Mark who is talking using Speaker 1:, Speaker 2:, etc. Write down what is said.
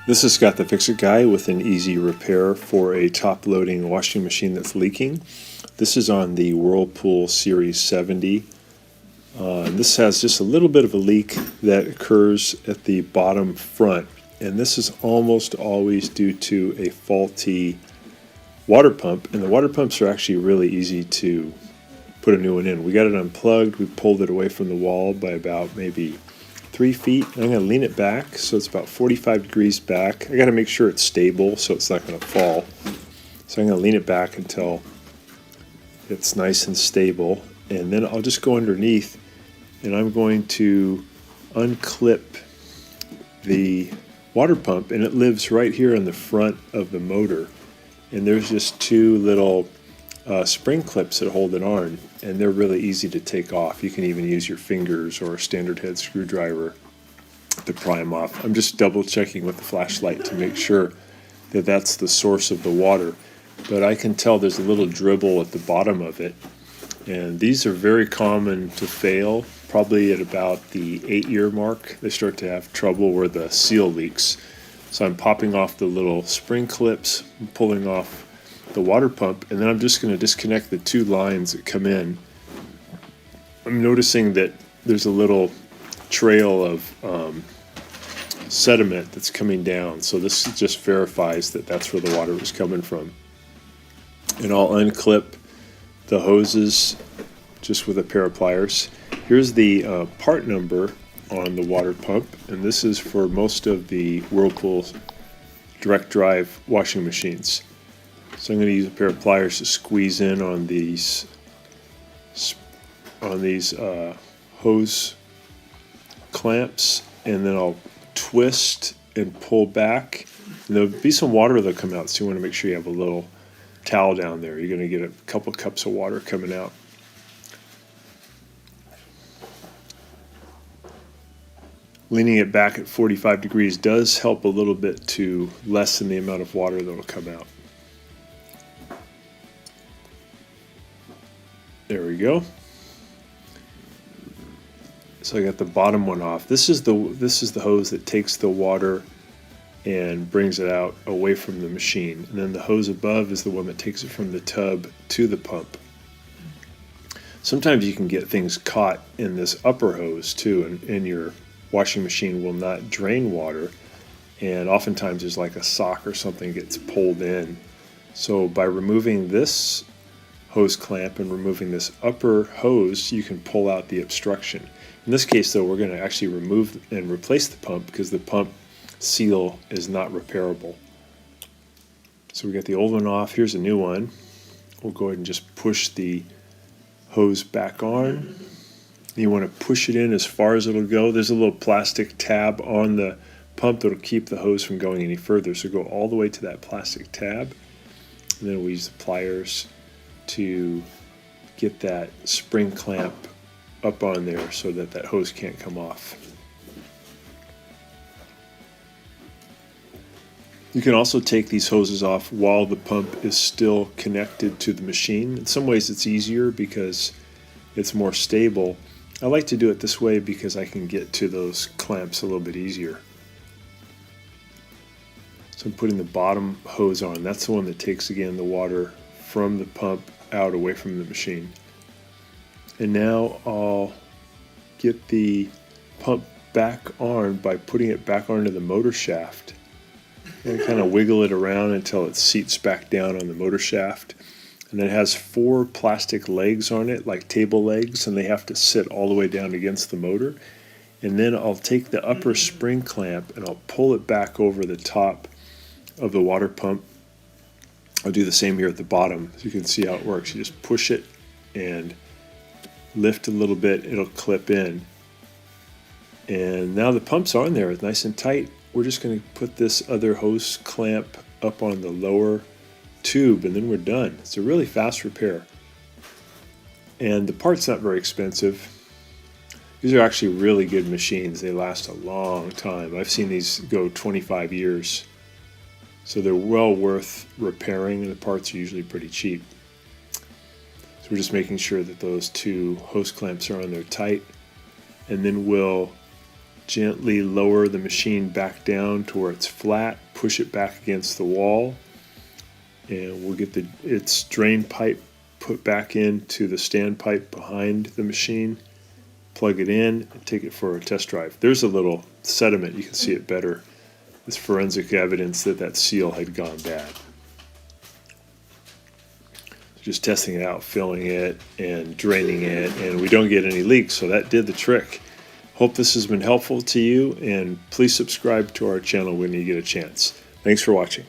Speaker 1: This is Scott the Fix-It Guy with an easy repair for a top-loading washing machine that's leaking. This is on the Whirlpool Series 70. This has just a little bit of a leak that occurs at the bottom front, and this is almost always due to a faulty water pump, and the water pumps are actually really easy to put a new one in. We got it unplugged, we pulled it away from the wall by about maybe 3 feet. I'm going to lean it back so it's about 45 degrees back. I got to make sure it's stable so it's not going to fall. So I'm going to lean it back until it's nice and stable, and then I'll just go underneath and I'm going to unclip the water pump, and it lives right here in the front of the motor, and there's just two little spring clips that hold it on, and they're really easy to take off. You can even use your fingers or a standard head screwdriver to pry them off. I'm just double checking with the flashlight to make sure that that's the source of the water, but I can tell there's a little dribble at the bottom of it, and these are very common to fail. Probably at about the 8-year mark they start to have trouble where the seal leaks. So I'm popping off the little spring clips, pulling off the water pump, and then I'm just going to disconnect the two lines that come in. I'm noticing that there's a little trail of sediment that's coming down, so this just verifies that that's where the water was coming from. And I'll unclip the hoses just with a pair of pliers. Here's the part number on the water pump, and this is for most of the Whirlpool direct drive washing machines. So I'm going to use a pair of pliers to squeeze in on these hose clamps, and then I'll twist and pull back. And there'll be some water that'll come out, so you want to make sure you have a little towel down there. You're going to get a couple cups of water coming out. Leaning it back at 45 degrees does help a little bit to lessen the amount of water that will come out. There we go. So I got the bottom one off. This is the hose that takes the water and brings it out away from the machine. And then the hose above is the one that takes it from the tub to the pump. Sometimes you can get things caught in this upper hose too, and your washing machine will not drain water, and oftentimes there's like a sock or something gets pulled in. So by removing this hose clamp and removing this upper hose, you can pull out the obstruction. In this case though, we're going to actually remove and replace the pump because the pump seal is not repairable. So we got the old one off. Here's a new one. We'll go ahead and just push the hose back on. You want to push it in as far as it'll go. There's a little plastic tab on the pump that'll keep the hose from going any further. So go all the way to that plastic tab, and then we use the pliers to get that spring clamp up on there so that that hose can't come off. You can also take these hoses off while the pump is still connected to the machine. In some ways it's easier because it's more stable. I like to do it this way because I can get to those clamps a little bit easier. So I'm putting the bottom hose on. That's the one that takes, again, the water from the pump out away from the machine. And now I'll get the pump back on by putting it back onto the motor shaft. And kind of wiggle it around until it seats back down on the motor shaft. And it has 4 plastic legs on it, like table legs, and they have to sit all the way down against the motor. And then I'll take the upper spring clamp and I'll pull it back over the top of the water pump. I'll do the same here at the bottom, so you can see how it works. You just push it and lift a little bit, it'll clip in. And now the pump's on there, it's nice and tight. We're just going to put this other hose clamp up on the lower tube, and then we're done. It's a really fast repair, and the part's not very expensive. These are actually really good machines. They last a long time. I've seen these go 25 years, so they're well worth repairing, and the parts are usually pretty cheap. So we're just making sure that those 2 hose clamps are on there tight, and then we'll Gently lower the machine back down to where it's flat, push it back against the wall, and we'll get its drain pipe put back into the standpipe behind the machine, plug it in, and take it for a test drive. There's a little sediment, you can see it better. It's forensic evidence that that seal had gone bad. Just testing it out, filling it and draining it, and we don't get any leaks, so that did the trick. Hope this has been helpful to you, and please subscribe to our channel when you get a chance. Thanks for watching.